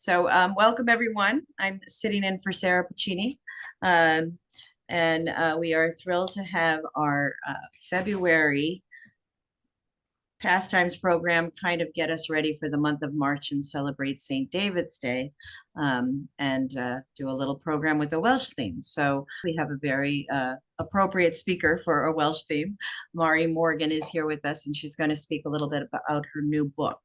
So welcome everyone. I'm sitting in for Sarah Puccini. And we are thrilled to have our February Pastimes program kind of get us ready for the month of March and celebrate St. David's Day, and do a little program with a Welsh theme. So we have a very appropriate speaker for a Welsh theme. Mari Morgan is here with us, and she's going to speak a little bit about her new book.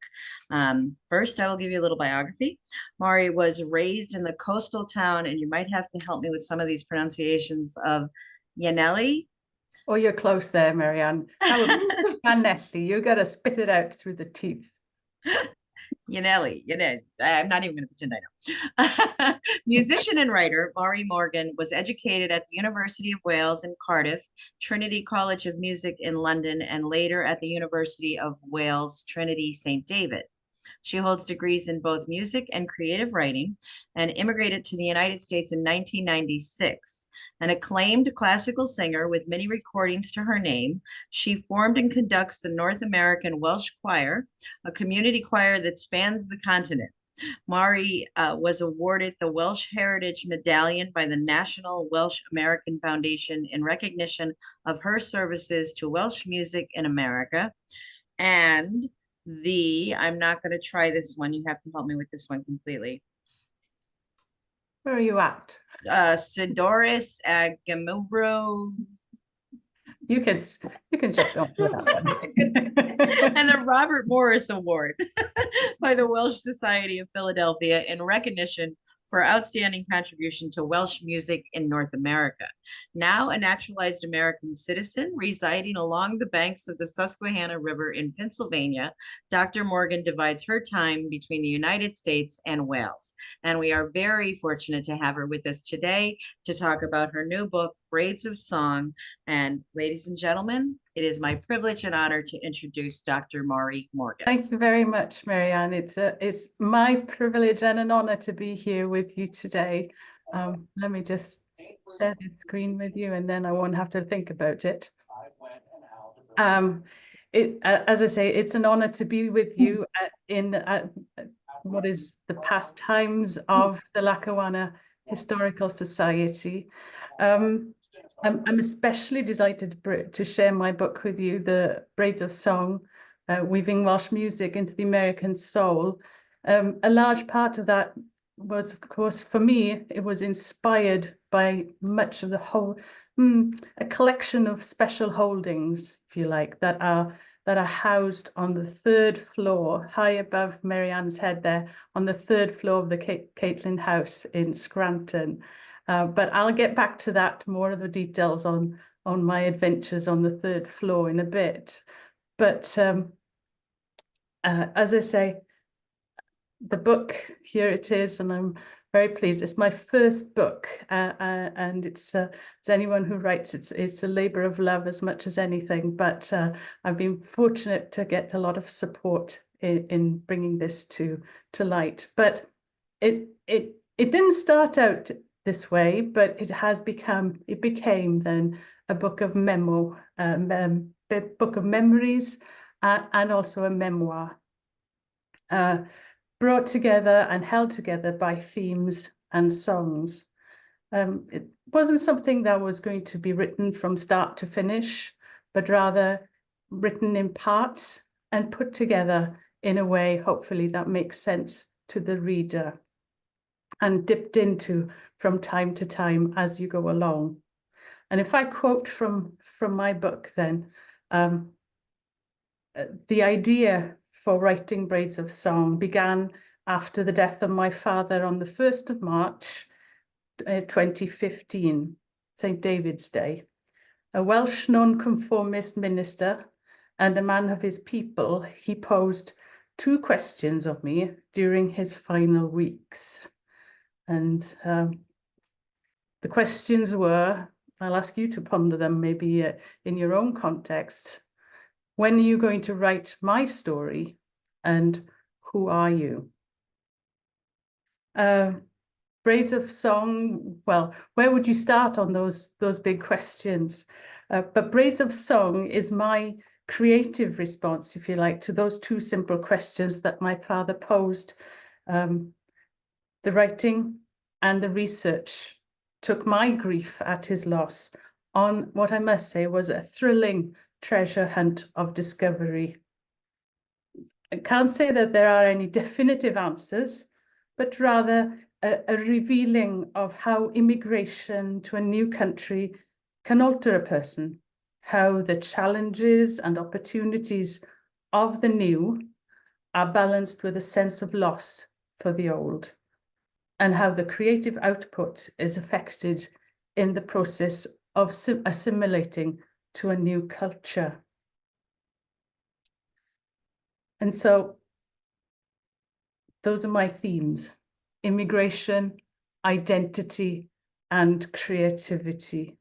First, I will give you a little biography. Mari was raised in the coastal town, and you might have to help me with some of these pronunciations, of Llanelli. Oh, you're close there, Marianne. Llanelli, you got to spit it out through the teeth. Llanelli. I'm not even going to pretend I know. Musician and writer, Mari Morgan was educated at the University of Wales in Cardiff, Trinity College of Music in London, and later at the University of Wales, Trinity St. David. She holds degrees in both music and creative writing and immigrated to the United States in 1996. An acclaimed classical singer with many recordings to her name, she formed and conducts the North American Welsh Choir, a community choir that spans the continent. Mari was awarded the Welsh Heritage Medallion by the National Welsh American Foundation in recognition of her services to Welsh music in America. And I'm not going to try this one. You have to help me with this one completely. Where are you at? Sidoris Agamubro. You can just go for that one. And the Robert Morris Award by the Welsh Society of Philadelphia in recognition for outstanding contribution to Welsh music in North America. Now a naturalized American citizen residing along the banks of the Susquehanna River in Pennsylvania, Dr. Morgan divides her time between the United States and Wales. And we are very fortunate to have her with us today to talk about her new book, Braids of Song. And ladies and gentlemen, it is my privilege and honor to introduce Dr. Mari Morgan. Thank you very much, Marianne. It's my privilege and an honor to be here with you today. Let me just share the screen with you, and then I won't have to think about it. As I say, it's an honor to be with you in what is the pastimes of the Lackawanna Historical Society. I'm especially delighted to share my book with you, The Braids of Song, Weaving Welsh Music into the American Soul. A large part of that was, of course, for me, it was inspired by much of the whole, a collection of special holdings, if you like, that are housed on the third floor, high above Marianne's head there, on the third floor of the Caitlin House in Scranton. But I'll get back to that, more of the details on my adventures on the third floor in a bit. But as I say, the book, here it is, and I'm very pleased. It's my first book, and it's as anyone who writes, it's a labor of love as much as anything. But I've been fortunate to get a lot of support in bringing this to light. But it didn't start out this way, but it became then a book of book of memories, and also a memoir, brought together and held together by themes and songs. It wasn't something that was going to be written from start to finish, but rather written in parts and put together in a way, hopefully, that makes sense to the reader and dipped into from time to time as you go along. And if I quote from my book, then the idea for writing Braids of Song began after the death of my father on the 1st of March, 2015, St. David's Day. A Welsh nonconformist minister and a man of his people, he posed 2 questions of me during his final weeks. And the questions were, I'll ask you to ponder them maybe in your own context. When are you going to write my story? And who are you? Braids of Song, well, where would you start on those big questions? But Braids of Song is my creative response, if you like, to those 2 simple questions that my father posed. The writing and the research took my grief at his loss on what I must say was a thrilling treasure hunt of discovery. I can't say that there are any definitive answers, but rather a revealing of how immigration to a new country can alter a person, how the challenges and opportunities of the new are balanced with a sense of loss for the old, and how the creative output is affected in the process of assimilating to a new culture. And so those are my themes: immigration, identity, and creativity.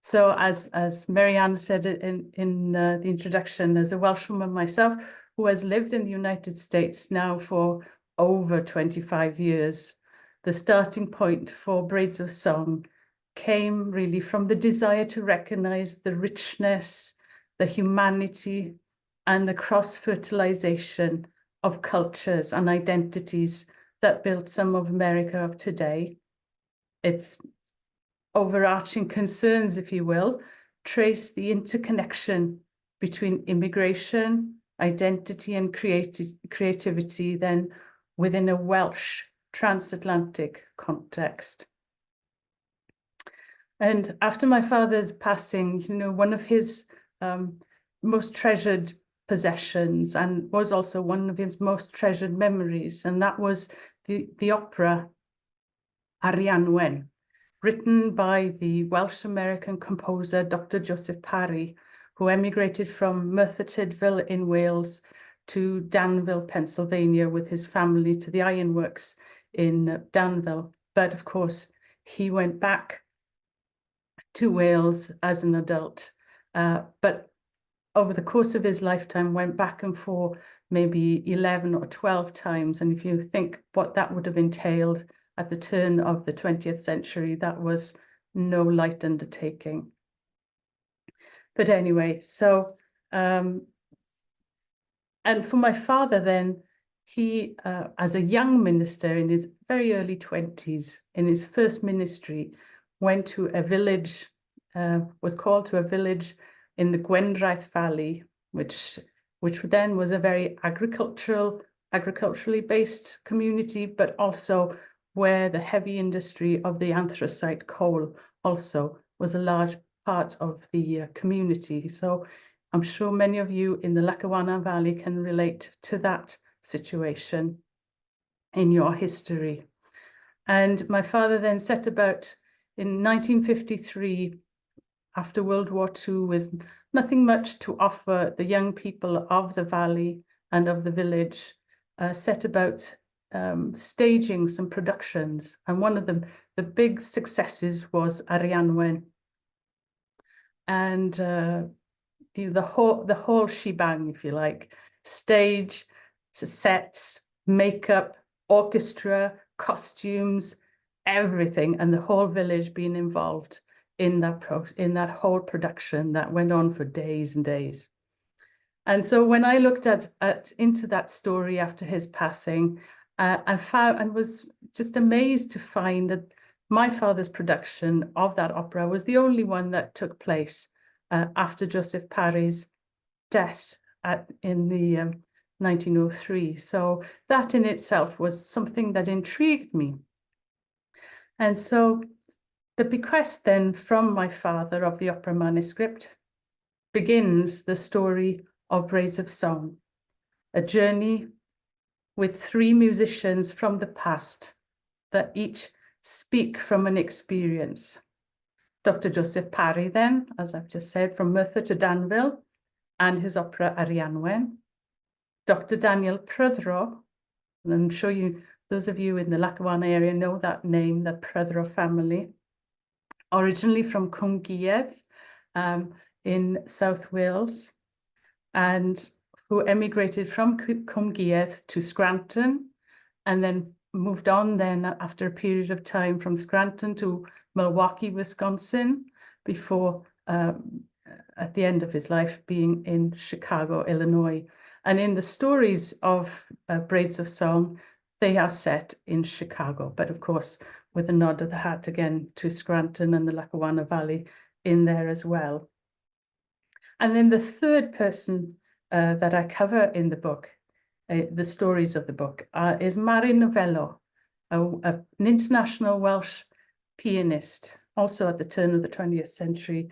So as Marianne said in the introduction, as a Welshwoman myself, who has lived in the United States now for over 25 years, the starting point for Braids of Song came really from the desire to recognize the richness, the humanity, and the cross-fertilization of cultures and identities that built some of America of today. Its overarching concerns, if you will, trace the interconnection between immigration, identity, and creativity then within a Welsh transatlantic context. And after my father's passing, you know, one of his most treasured possessions, and was also one of his most treasured memories, and that was the opera Arianwen, written by the Welsh-American composer Dr. Joseph Parry, who emigrated from Merthyr Tydfil in Wales to Danville, Pennsylvania, with his family to the ironworks in Danville. But of course, he went back to Wales as an adult, but over the course of his lifetime went back and forth maybe 11 or 12 times. And if you think what that would have entailed at the turn of the 20th century, that was no light undertaking. But anyway, so, and for my father then, he, as a young minister in his very early 20s, in his first ministry, went to a village, was called to a village in the Gwendraeth Valley, which then was a very agriculturally based community, but also where the heavy industry of the anthracite coal also was a large part of the community. So I'm sure many of you in the Lackawanna Valley can relate to that situation in your history. And my father then set about in 1953, after World War II, with nothing much to offer the young people of the valley and of the village, set about staging some productions. And one of them, the big successes, was Arianwen. And the whole shebang, if you like: stage, sets, makeup, orchestra, costumes, everything, and the whole village being involved in that whole production that went on for days and days. And so when I looked into that story after his passing, I found and was just amazed to find that my father's production of that opera was the only one that took place after Joseph Parry's death in the 1903. So that in itself was something that intrigued me. And so the bequest then from my father of the opera manuscript begins the story of Braids of Song, a journey with three musicians from the past that each speak from an experience. Dr. Joseph Parry then, as I've just said, from Merthyr to Danville, and his opera Arianwen. Dr. Daniel Prythro, and I'm sure those of you in the Lackawanna area know that name, the Prythro family, originally from Cwmgyrdd in South Wales, and who emigrated from Cwmgyrdd to Scranton, and then moved on then after a period of time from Scranton to Milwaukee, Wisconsin, before at the end of his life being in Chicago, Illinois. And in the stories of Braids of Song, they are set in Chicago, but of course, with a nod of the hat again to Scranton and the Lackawanna Valley in there as well. And then the third person that I cover in the book, the stories of the book, is Mari Novello, an international Welsh pianist, also at the turn of the 20th century.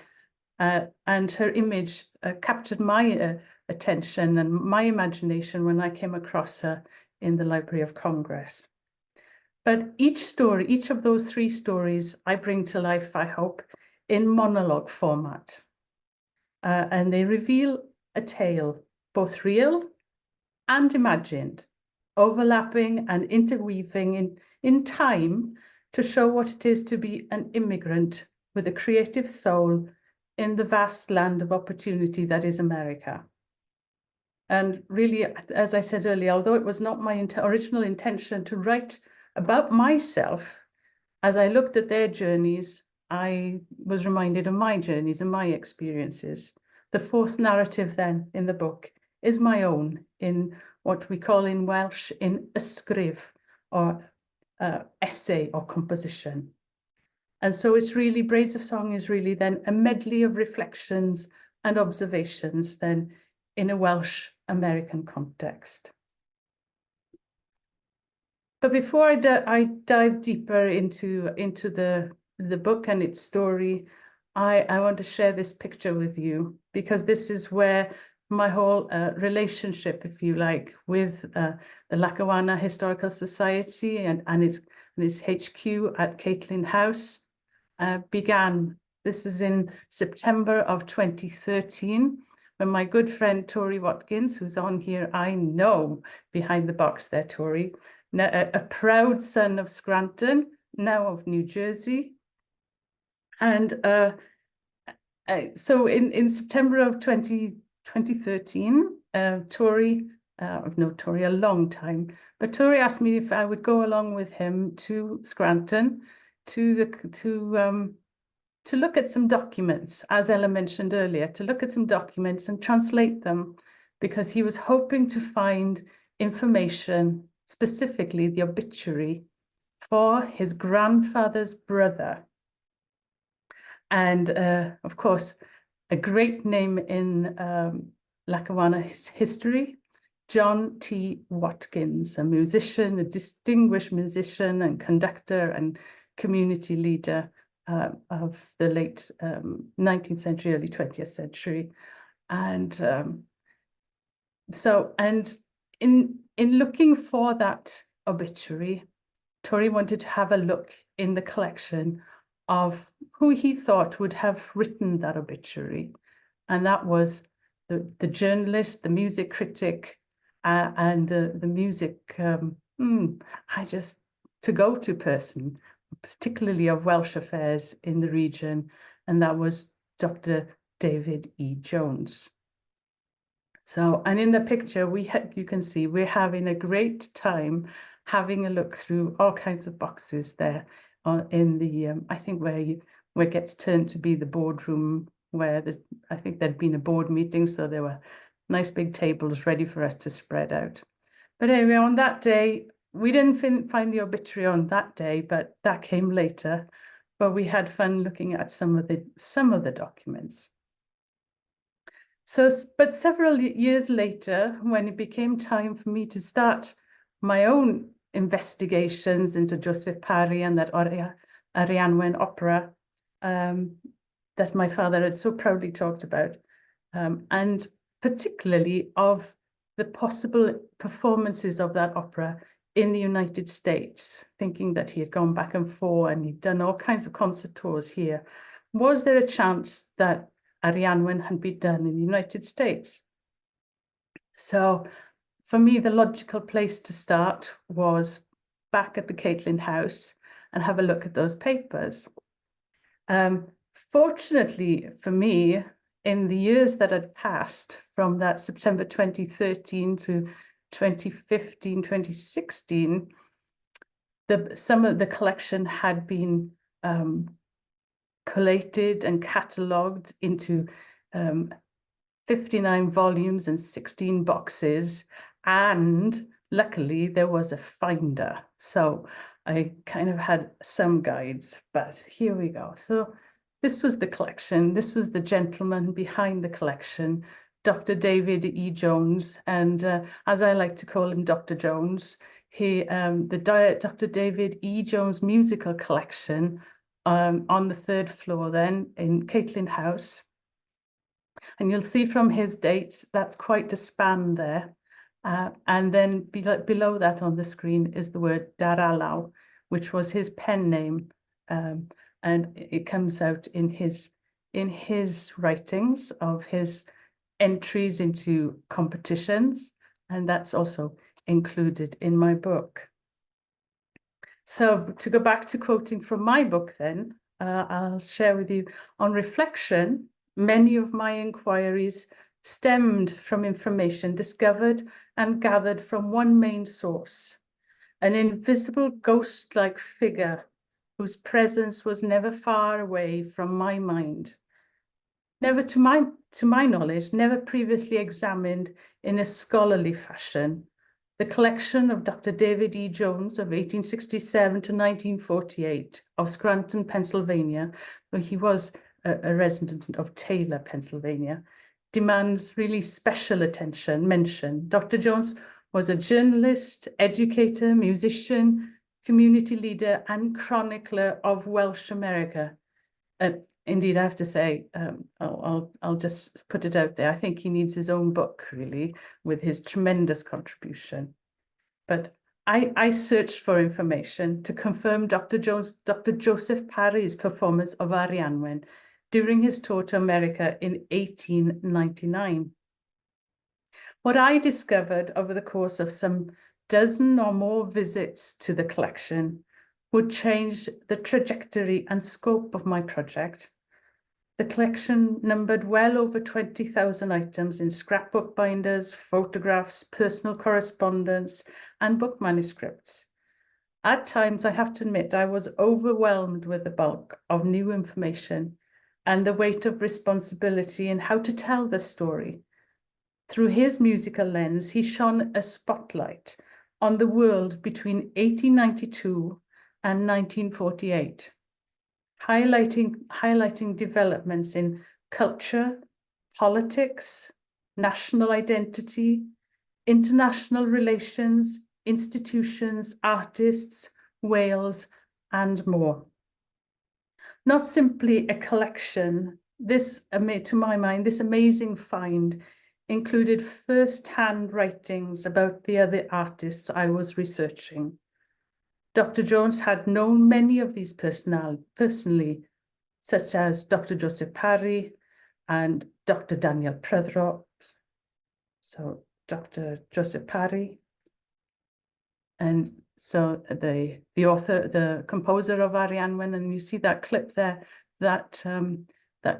And her image captured my attention and my imagination when I came across her in the Library of Congress. But each story, each of those three stories, I bring to life, I hope, in monologue format. And they reveal a tale, both real and imagined, overlapping and interweaving in time to show what it is to be an immigrant with a creative soul in the vast land of opportunity that is America. And really, as I said earlier, although it was not my original intention to write about myself, as I looked at their journeys, I was reminded of my journeys and my experiences. The fourth narrative then in the book is my own, in what we call in Welsh in ysgrif, or essay or composition. And so it's really, Braids of Song is really then a medley of reflections and observations then in a Welsh American context. But before I dive deeper into the book and its story, I want to share this picture with you, because this is where my whole relationship, if you like, with the Lackawanna Historical Society and its HQ at Caitlin House began. This is in September of 2013, when my good friend Tori Watkins, who's on here, I know behind the box there, Tori, a proud son of Scranton, now of New Jersey. And so in September of 2013, Tori, a long time, but Tori asked me if I would go along with him to Scranton to look at some documents, as Ella mentioned earlier, to look at some documents and translate them, because he was hoping to find information, specifically the obituary for his grandfather's brother. And of course, a great name in Lackawanna history, John T. Watkins, a musician, a distinguished musician and conductor and community leader of the late 19th century, early 20th century. And in looking for that obituary, Tori wanted to have a look in the collection of who he thought would have written that obituary. And that was the journalist, the music critic, and the music, to-go-to person, particularly of Welsh affairs in the region, and that was Dr. David E. Jones. So, and in the picture, you can see we're having a great time having a look through all kinds of boxes there in the, I think where it gets turned to be the boardroom, where I think there'd been a board meeting, so there were nice big tables ready for us to spread out. But anyway, on that day, we didn't find the obituary on that day, but that came later. But we had fun looking at some of the documents. So, but several years later, when it became time for me to start my own investigations into Joseph Parry and that Arianwen opera that my father had so proudly talked about, and particularly of the possible performances of that opera in the United States, thinking that he had gone back and forth and he'd done all kinds of concert tours here. Was there a chance that Arianwen had been done in the United States? So for me, the logical place to start was back at the Caitlin House and have a look at those papers. Fortunately for me, in the years that had passed from that September 2013 to 2015, 2016, some of the collection had been collated and catalogued into 59 volumes and 16 boxes, and luckily there was a finder, so I kind of had some guides, but here we go. So this was the collection. This was the gentleman behind the collection, Dr. David E. Jones, and as I like to call him, Dr. Jones. Dr. David E. Jones musical collection on the third floor then in Caitlin House. And you'll see from his dates, that's quite a span there. And then below that on the screen is the word Daralaw, which was his pen name. And it comes out in his writings of his entries into competitions. And that's also included in my book. So to go back to quoting from my book then, I'll share with you, on reflection, many of my inquiries stemmed from information discovered and gathered from one main source, an invisible ghost-like figure whose presence was never far away from my mind. Never, to my knowledge, never previously examined in a scholarly fashion. The collection of Dr. David E. Jones of 1867 to 1948 of Scranton, Pennsylvania, where he was a resident of Taylor, Pennsylvania, demands really special mention. Dr. Jones was a journalist, educator, musician, community leader, and chronicler of Welsh America. Indeed, I have to say, I'll just put it out there. I think he needs his own book, really, with his tremendous contribution. But I searched for information to confirm Dr. Joseph Parry's performance of Arianwen during his tour to America in 1899. What I discovered over the course of some dozen or more visits to the collection would change the trajectory and scope of my project. The collection numbered well over 20,000 items in scrapbook binders, photographs, personal correspondence, and book manuscripts. At times, I have to admit, I was overwhelmed with the bulk of new information and the weight of responsibility in how to tell the story. Through his musical lens, he shone a spotlight on the world between 1892 and 1948, highlighting developments in culture, politics, national identity, international relations, institutions, artists, Wales, and more. Not simply a collection, to my mind, this amazing find included first-hand writings about the other artists I was researching. Dr. Jones had known many of these personally, such as Dr. Joseph Parry and Dr. Daniel Prothero. So Dr. Joseph Parry, and so the author, the composer of Arianwen, and you see that clip there, that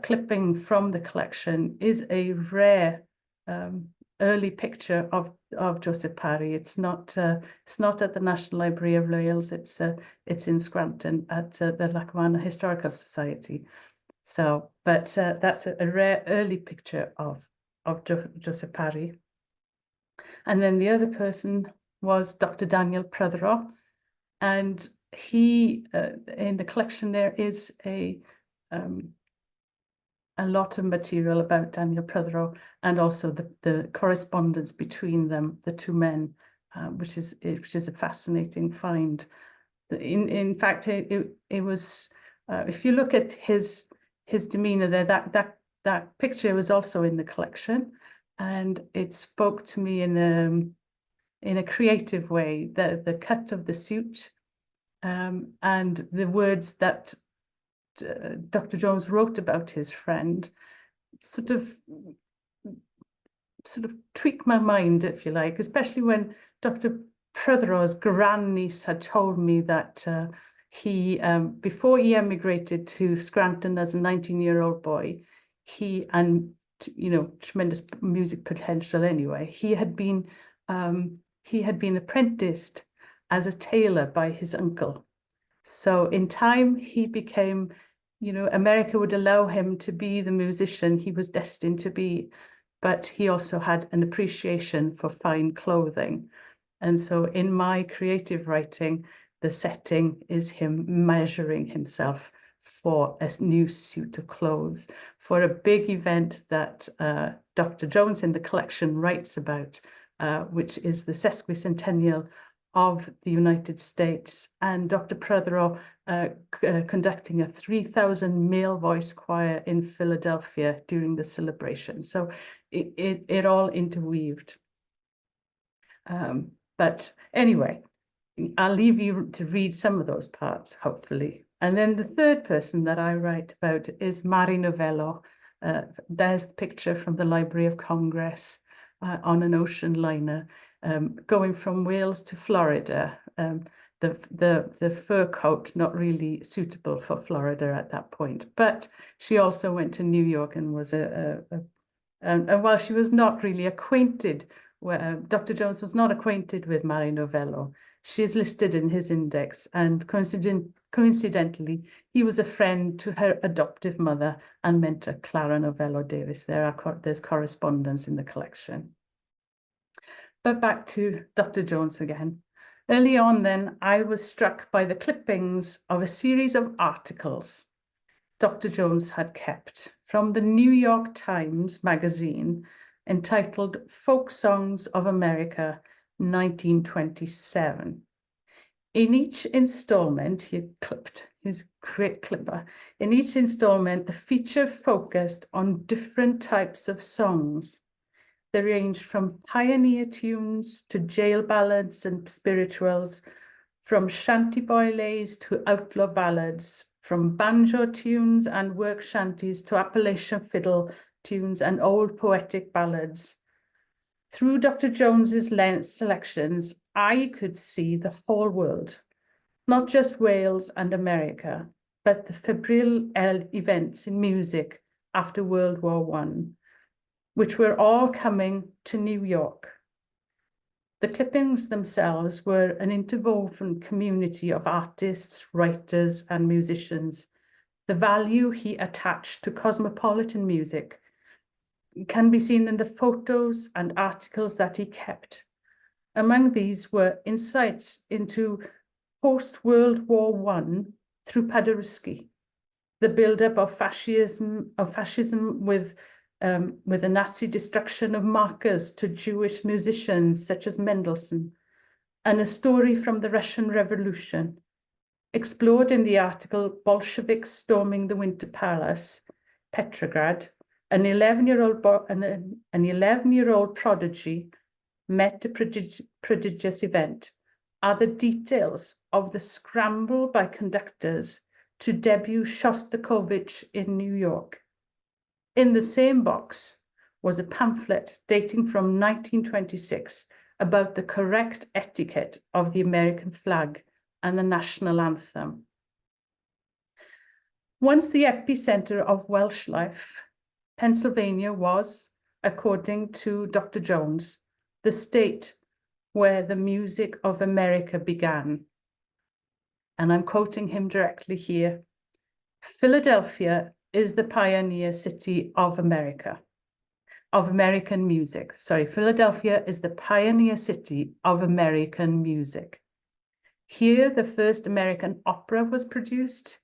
clipping from the collection is a rare early picture of Joseph Parry. It's not at the National Library of Wales. It's in Scranton at the Lackawanna Historical Society. So, but that's a rare early picture of Joseph Parry. And then the other person was Dr. Daniel Prothero, and he in the collection there is a lot of material about Daniel Prothero, and also the correspondence between them, the two men, which is a fascinating find. In fact, it was if you look at his demeanor there, that picture was also in the collection, and it spoke to me in a creative way. The cut of the suit, and the words that Dr. Jones wrote about his friend sort of tweaked my mind, if you like, especially when Dr. Prothero's grandniece had told me that he, before he emigrated to Scranton as a 19-year-old boy, tremendous music potential anyway, he had been apprenticed as a tailor by his uncle. So in time, he became, America would allow him to be the musician he was destined to be, but he also had an appreciation for fine clothing. And so in my creative writing, the setting is him measuring himself for a new suit of clothes, for a big event that Dr. Jones in the collection writes about, which is the sesquicentennial of the United States, and Dr. Prothero conducting a 3,000 male voice choir in Philadelphia during the celebration. So it all interweaved. But anyway, I'll leave you to read some of those parts, hopefully. And then the third person that I write about is Mari Novello. There's the picture from the Library of Congress on an ocean liner going from Wales to Florida. The fur coat not really suitable for Florida at that point, but she also went to New York and was and while she was not really acquainted, Dr. Jones was not acquainted with Mari Novello. She is listed in his index, and coincidentally, he was a friend to her adoptive mother and mentor, Clara Novello Davis. There's correspondence in the collection. But back to Dr. Jones again. Early on then, I was struck by the clippings of a series of articles Dr. Jones had kept from the New York Times magazine entitled Folk Songs of America, 1927. In each installment, he had clipped his great clipper. In each installment, the feature focused on different types of songs. They ranged from pioneer tunes to jail ballads and spirituals, from shanty boy lays to outlaw ballads, from banjo tunes and work shanties to Appalachian fiddle tunes and old poetic ballads. Through Dr. Jones's selections, I could see the whole world, not just Wales and America, but the febrile events in music after World War I, which were all coming to New York. The clippings themselves were an interwoven community of artists, writers, and musicians. The value he attached to cosmopolitan music can be seen in the photos and articles that he kept. Among these were insights into post-World War I through Paderewski, the buildup of fascism with the Nazi destruction of markers to Jewish musicians such as Mendelssohn, and a story from the Russian Revolution, explored in the article Bolsheviks Storming the Winter Palace, Petrograd, an 11-year-old prodigy met a prodigious event, are the details of the scramble by conductors to debut Shostakovich in New York. In the same box was a pamphlet dating from 1926 about the correct etiquette of the American flag and the national anthem. Once the epicenter of Welsh life, Pennsylvania was, according to Dr. Jones, the state where the music of America began. And I'm quoting him directly here. Philadelphia is the pioneer city of America, of American music. Sorry, Philadelphia is the pioneer city of American music. Here, the first American opera was produced.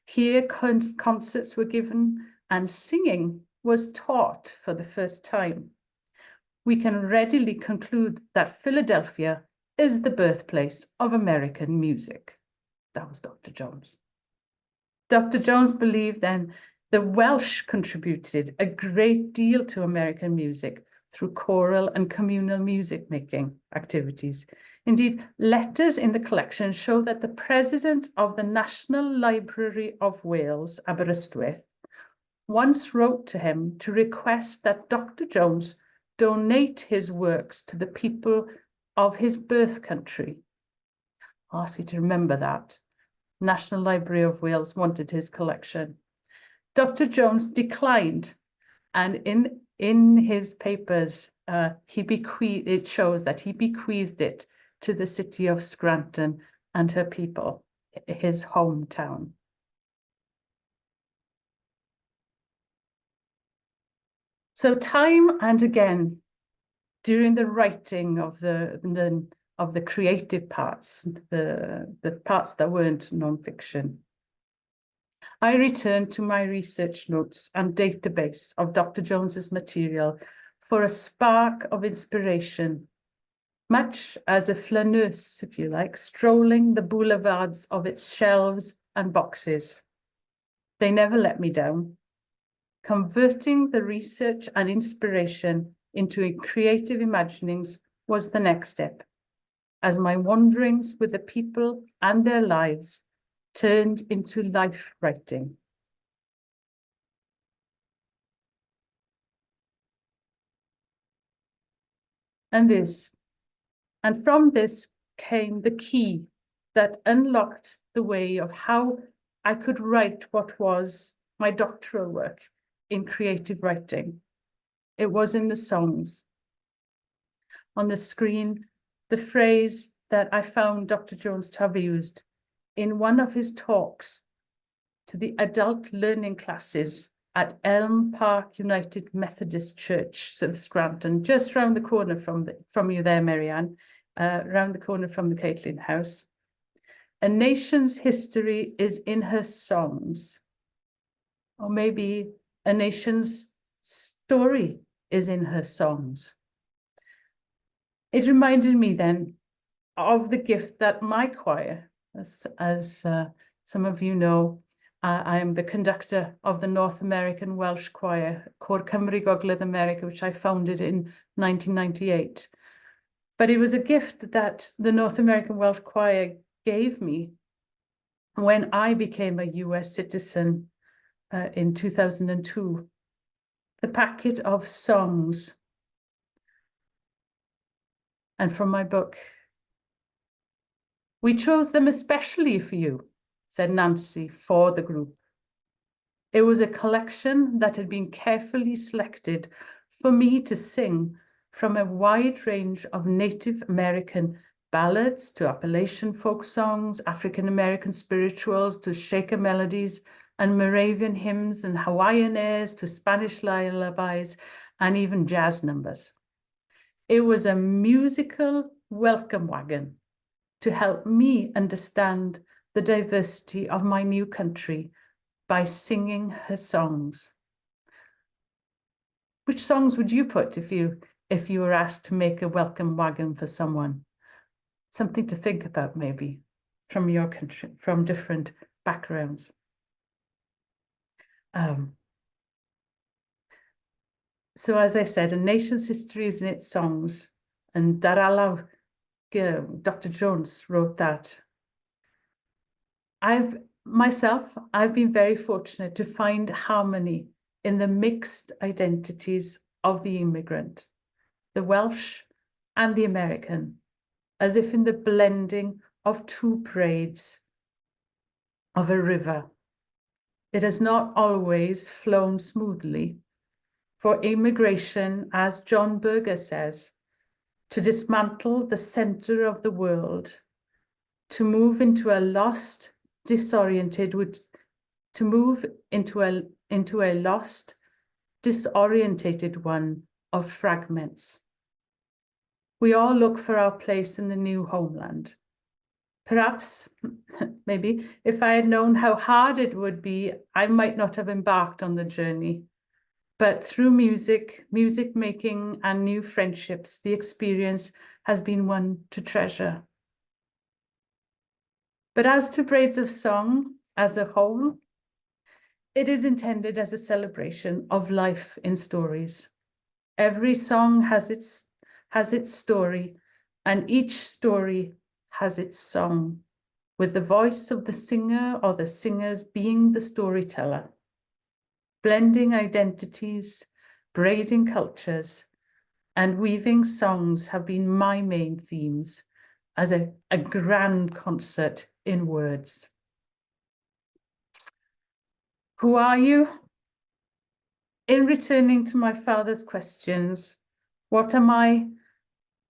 Here, concerts were given and singing was taught for the first time. We can readily conclude that Philadelphia is the birthplace of American music. That was Dr. Jones. Dr. Jones believed then the Welsh contributed a great deal to American music through choral and communal music making activities. Indeed, letters in the collection show that the president of the National Library of Wales, Aberystwyth, once wrote to him to request that Dr. Jones donate his works to the people of his birth country. I'll ask you to remember that. National Library of Wales wanted his collection. Dr. Jones declined, and in his papers, it shows that he bequeathed it to the city of Scranton and her people, his hometown. So time and again, during the writing of the of the creative parts, the parts that weren't non-fiction. I returned to my research notes and database of Dr. Jones's material for a spark of inspiration, much as a flaneuse, if you like, strolling the boulevards of its shelves and boxes. They never let me down. Converting the research and inspiration into creative imaginings was the next step, as my wanderings with the people and their lives turned into life writing. And from this came the key that unlocked the way of how I could write what was my doctoral work in creative writing. It was in the songs. On the screen, the phrase that I found Dr. Jones to have used in one of his talks to the adult learning classes at Elm Park United Methodist Church of Scranton, just round the corner from you there, Marianne, round the corner from the Caitlin House. A nation's history is in her songs, or maybe a nation's story is in her songs. It reminded me then of the gift that my choir, as some of you know, I am the conductor of the North American Welsh choir, Cor Cymru Gogledd America, which I founded in 1998. But it was a gift that the North American Welsh choir gave me when I became a US citizen in 2002. The packet of songs. And from my book, "We chose them especially for you," said Nancy for the group. It was a collection that had been carefully selected for me to sing from a wide range of Native American ballads to Appalachian folk songs, African American spirituals to Shaker melodies and Moravian hymns and Hawaiian airs to Spanish lullabies and even jazz numbers. It was a musical welcome wagon to help me understand the diversity of my new country by singing her songs. Which songs would you put if you were asked to make a welcome wagon for someone? Something to think about maybe from your country, from different backgrounds. So as I said, a nation's history is in its songs, and Daralaw, Dr. Jones wrote that. I've been very fortunate to find harmony in the mixed identities of the immigrant, the Welsh and the American, as if in the blending of two braids of a river. It has not always flown smoothly, for immigration, as John Berger says, to dismantle the center of the world, to move into a lost, disoriented, to move into a lost, disorientated one of fragments. We all look for our place in the new homeland. Perhaps, maybe, if I had known how hard it would be, I might not have embarked on the journey. But through music making, and new friendships, the experience has been one to treasure. But as to Braids of Song as a whole, it is intended as a celebration of life in stories. Every song has its story, and each story has its song, with the voice of the singer or the singers being the storyteller. Blending identities, braiding cultures, and weaving songs have been my main themes as a grand concert in words. Who are you? In returning to my father's questions, what am I?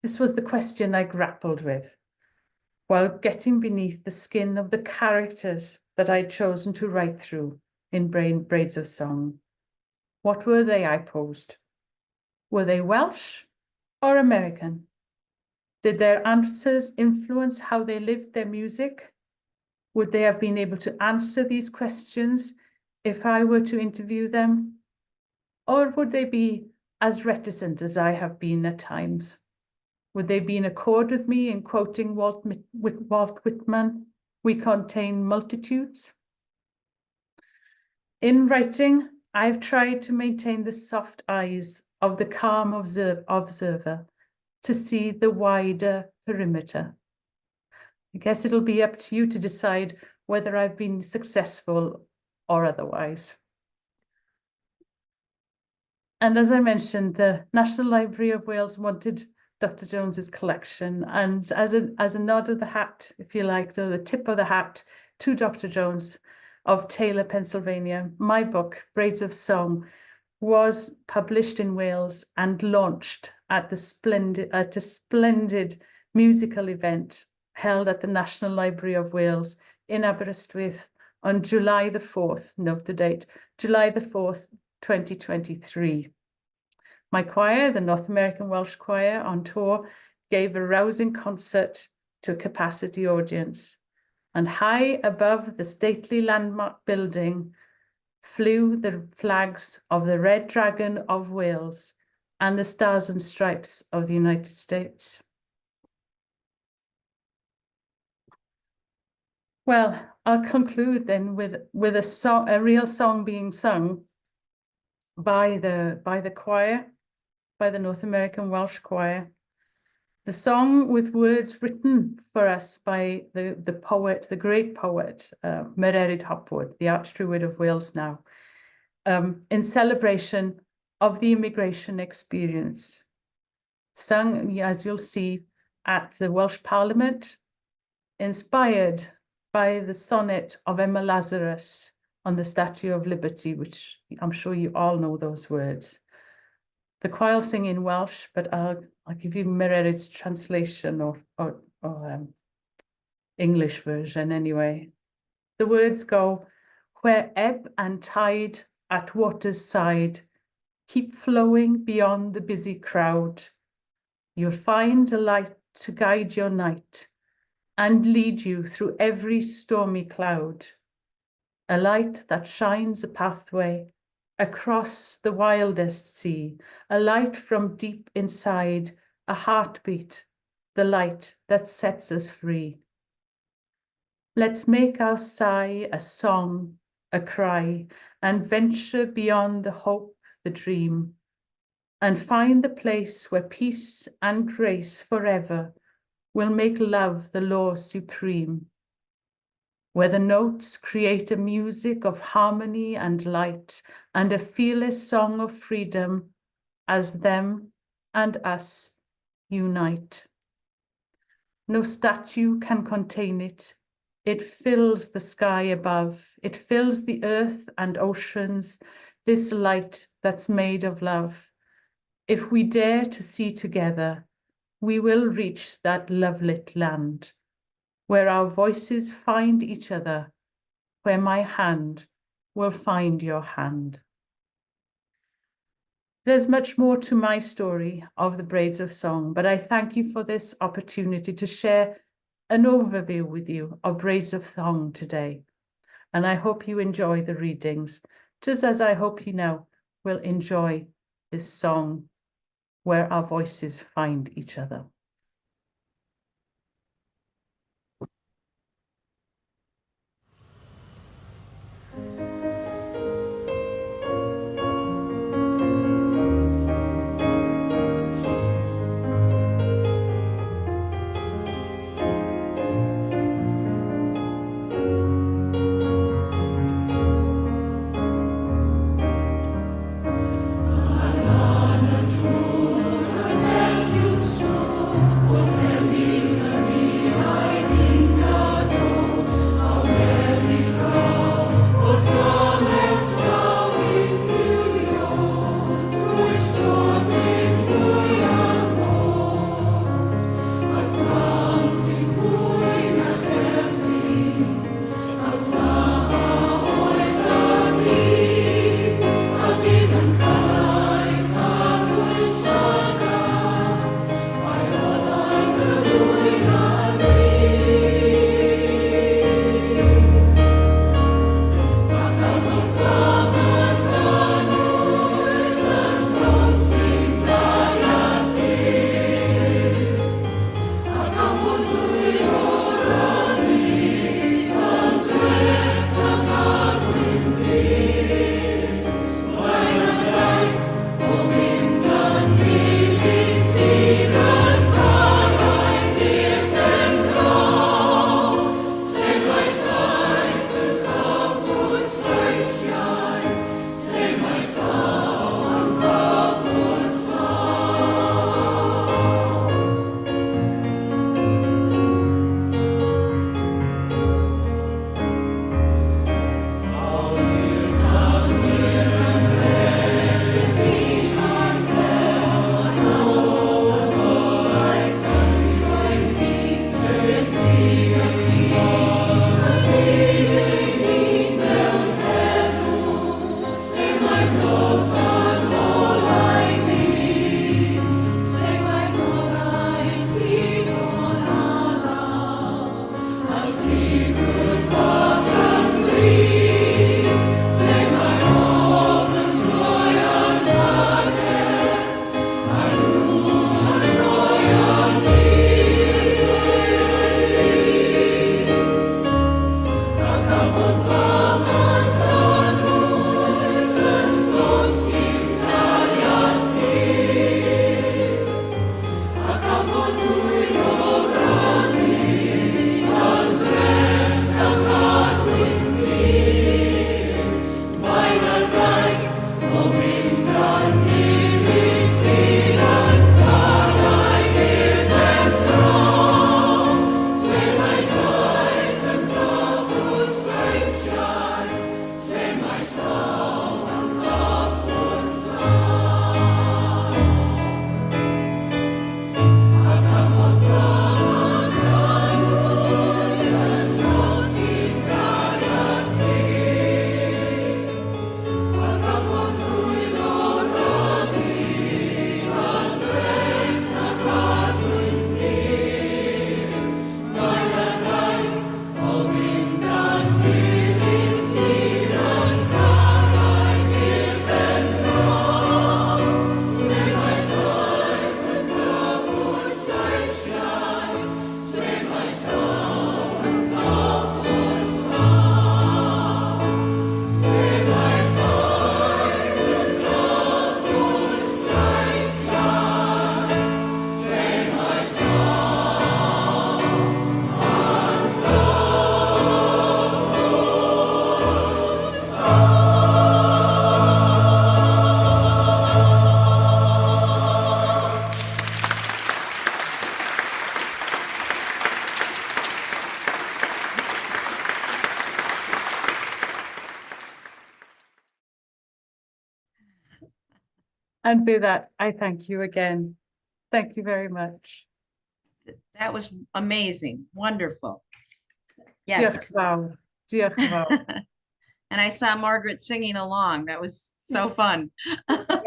This was the question I grappled with while getting beneath the skin of the characters that I'd chosen to write through in Braids of Song. What were they, I posed? Were they Welsh or American? Did their answers influence how they lived their music? Would they have been able to answer these questions if I were to interview them? Or would they be as reticent as I have been at times? Would they be in accord with me in quoting Walt Whitman, "We contain multitudes"? In writing, I've tried to maintain the soft eyes of the calm observer to see the wider perimeter. I guess it'll be up to you to decide whether I've been successful or otherwise. And as I mentioned, the National Library of Wales wanted Dr. Jones's collection, and as a nod of the hat, if you like, the tip of the hat to Dr. Jones of Taylor, Pennsylvania, my book, Braids of Song, was published in Wales and launched at a splendid musical event held at the National Library of Wales in Aberystwyth on July the 4th, note the date, July the 4th, 2023. My choir, the North American Welsh Choir on tour, gave a rousing concert to a capacity audience. And high above the stately landmark building flew the flags of the Red Dragon of Wales and the Stars and Stripes of the United States. Well, I'll conclude then with a real song being sung by the choir, by the North American Welsh Choir. The song with words written for us by the poet, the great poet, Mererid Hopwood, the Archdruid of Wales now, in celebration of the immigration experience. Sung, as you'll see, at the Welsh Parliament, inspired by the sonnet of Emma Lazarus on the Statue of Liberty, which I'm sure you all know those words. The choir will sing in Welsh, but I'll give you Mererid's translation or English version anyway. The words go, "Where ebb and tide at water's side keep flowing beyond the busy crowd, you'll find a light to guide your night and lead you through every stormy cloud. A light that shines a pathway across the wildest sea, a light from deep inside, a heartbeat, the light that sets us free. Let's make our sigh a song, a cry, and venture beyond the hope, the dream, and find the place where peace and grace forever will make love the law supreme, where the notes create a music of harmony and light, and a fearless song of freedom as them and us unite. No statue can contain it. It fills the sky above. It fills the earth and oceans, this light that's made of love. If we dare to see together, we will reach that love-lit land, where our voices find each other, where my hand will find your hand." There's much more to my story of the Braids of Song, but I thank you for this opportunity to share an overview with you of Braids of Song today. And I hope you enjoy the readings, just as I hope you now will enjoy this song, where our voices find each other. Thank you so And with that, I thank you again. Thank you very much. That was amazing. Wonderful. Diolch Yes. fawr. Diolch fawr. And I saw Margaret singing along. That was so fun. I think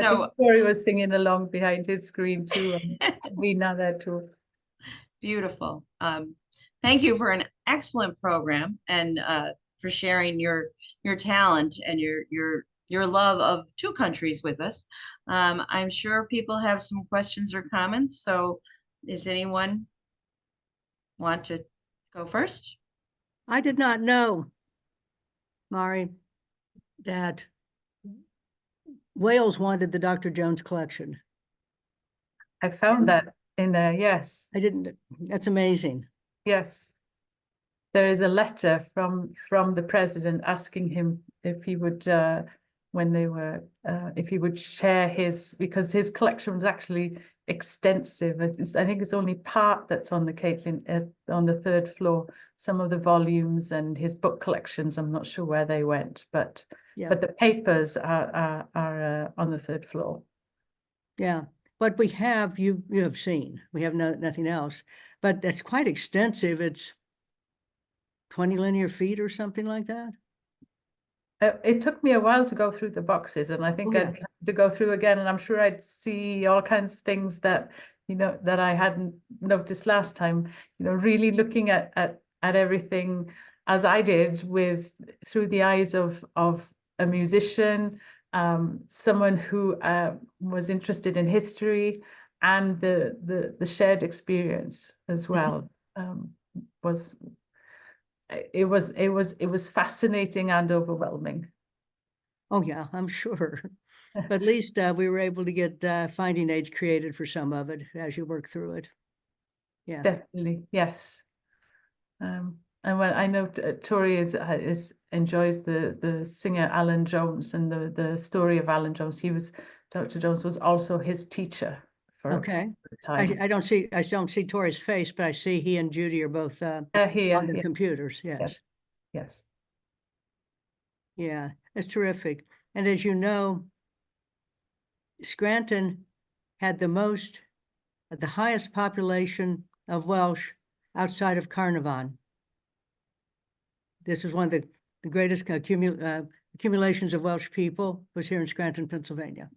So Corey was singing along behind his screen too, and we now there too. beautiful. Thank you for an excellent program and for sharing your talent and your love of two countries with us. I'm sure people have some questions or comments. So does anyone want to go first? I did not know, Mari, that Wales wanted the Dr. Jones collection. I found that in there, yes. I didn't, that's amazing. Yes. There is a letter from the president asking him if he would, when they were, if he would share his, because his collection was actually extensive. I think it's only part that's on the Caitlin, on the third floor. Some of the volumes and his book collections, I'm not sure where they went, but the papers are on the third floor. Yeah, but we have, you have seen, we have nothing else, but that's quite extensive. It's 20 linear feet or something like that. It took me a while to go through the boxes, and I think I'd have to go through again, and I'm sure I'd see all kinds of things that, you know, that I hadn't noticed last time, you know, really looking at everything as I did through the eyes of a musician, someone who was interested in history, and the shared experience as well. It was fascinating and overwhelming. Oh yeah, I'm sure. But at least we were able to get finding aids created for some of it as you work through it. Yeah, Definitely, yes. And when I know Tori enjoys the singer Alan Jones, and the story of Alan Jones. Dr. Jones was also his teacher for okay. time. I don't see Tori's face, but I see he and Judy are both on the computers. Yes. Yes. Yeah, that's terrific. And as you know, Scranton had the highest population of Welsh outside of Carnarvon. This is one of the greatest accumulations of Welsh people was here in Scranton, Pennsylvania.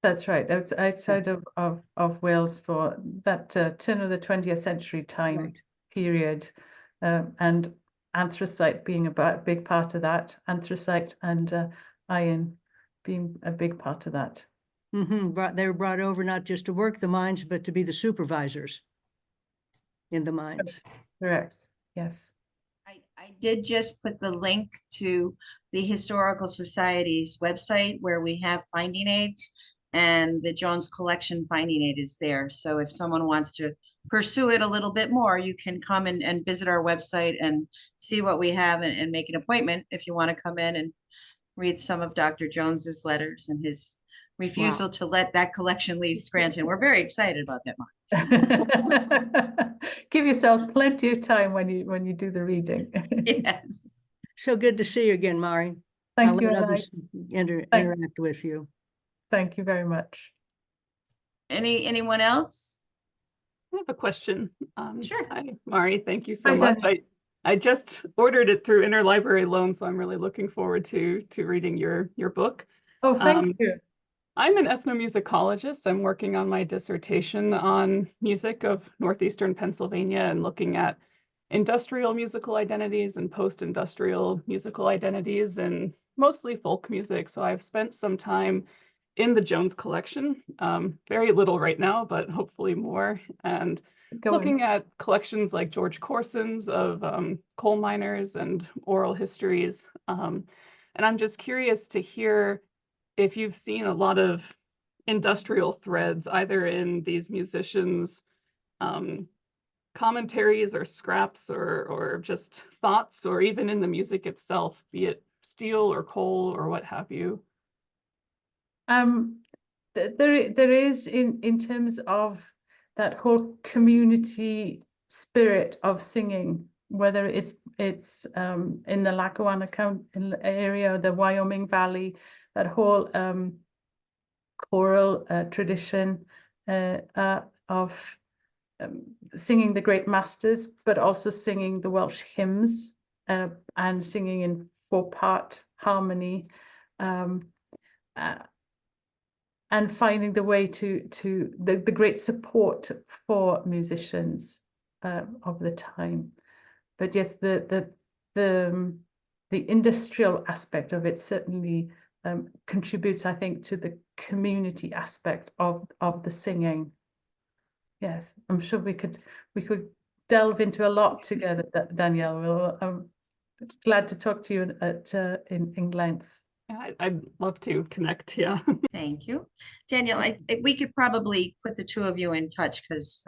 That's right. Outside of Wales for that turn of the 20th century time period, and anthracite being a big part of that. Anthracite and iron being a big part of that. They were brought over not just to work the mines, but to be the supervisors in the mines. Correct. Yes. I did just put the link to the Historical Society's website where we have finding aids, and the Jones Collection finding aid is there. So if someone wants to pursue it a little bit more, you can come and visit our website and see what we have, and make an appointment if you want to come in and read some of Dr. Jones's letters and his refusal to let that collection leave Scranton. We're very excited about that, Mark. Give yourself plenty of time when you do the reading. Yes. So good to see you again, Mari. Thank you. Let others interact with you. Thank you very much. Anyone else? I have a question. Sure. Hi, Mari. Thank you so much. I just ordered it through Interlibrary Loan, so I'm really looking forward to reading your book. Oh, thank you. I'm an ethnomusicologist. I'm working on my dissertation on music of Northeastern Pennsylvania and looking at industrial musical identities and post-industrial musical identities, and mostly folk music. So I've spent some time in the Jones collection, very little right now, but hopefully more, and looking at collections like George Corson's of coal miners and oral histories. And I'm just curious to hear if you've seen a lot of industrial threads, either in these musicians' commentaries or scraps or just thoughts, or even in the music itself, be it steel or coal or what have you. There is in terms of that whole community spirit of singing, whether it's in the Lackawanna area, the Wyoming Valley, that whole choral tradition of singing the great masters, but also singing the Welsh hymns and singing in 4-part harmony, and finding the way to the great support for musicians of the time. But yes, the industrial aspect of it certainly contributes, I think, to the community aspect of the singing. Yes, I'm sure we could delve into a lot together, Danielle. I'm glad to talk to you in length. Yeah, I'd love to connect. Yeah. Thank you. Danielle, we could probably put the two of you in touch because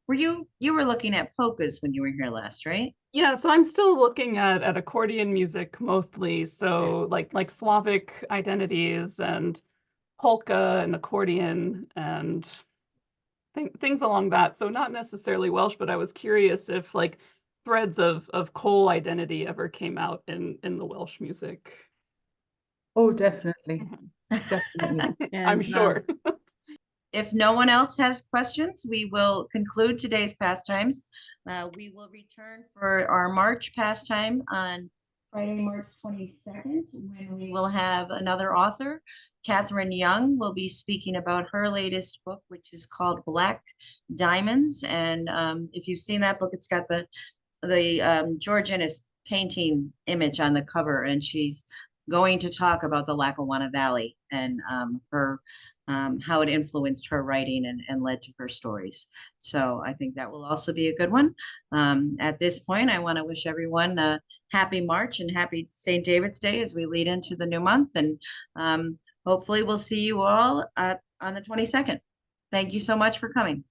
you were looking at polkas when you were here last, right? Yeah, so I'm still looking at accordion music mostly. So like Slavic identities and polka and accordion and things along that. So not necessarily Welsh, but I was curious if like threads of coal identity ever came out in the Welsh music. Oh, definitely. Mhm. Definitely. I'm And sure. If no one else has questions, we will conclude today's pastimes. We will return for our March pastime on Friday, March 22nd, when we will have another author. Catherine Young will be speaking about her latest book, which is called Black Diamonds. And if you've seen that book, it's got the George Ennis painting image on the cover, and she's going to talk about the Lackawanna Valley and her how it influenced her writing and led to her stories. So I think that will also be a good one. At this point, I want to wish everyone a happy March and happy St. David's Day as we lead into the new month. And hopefully we'll see you all on the 22nd. Thank you so much for coming.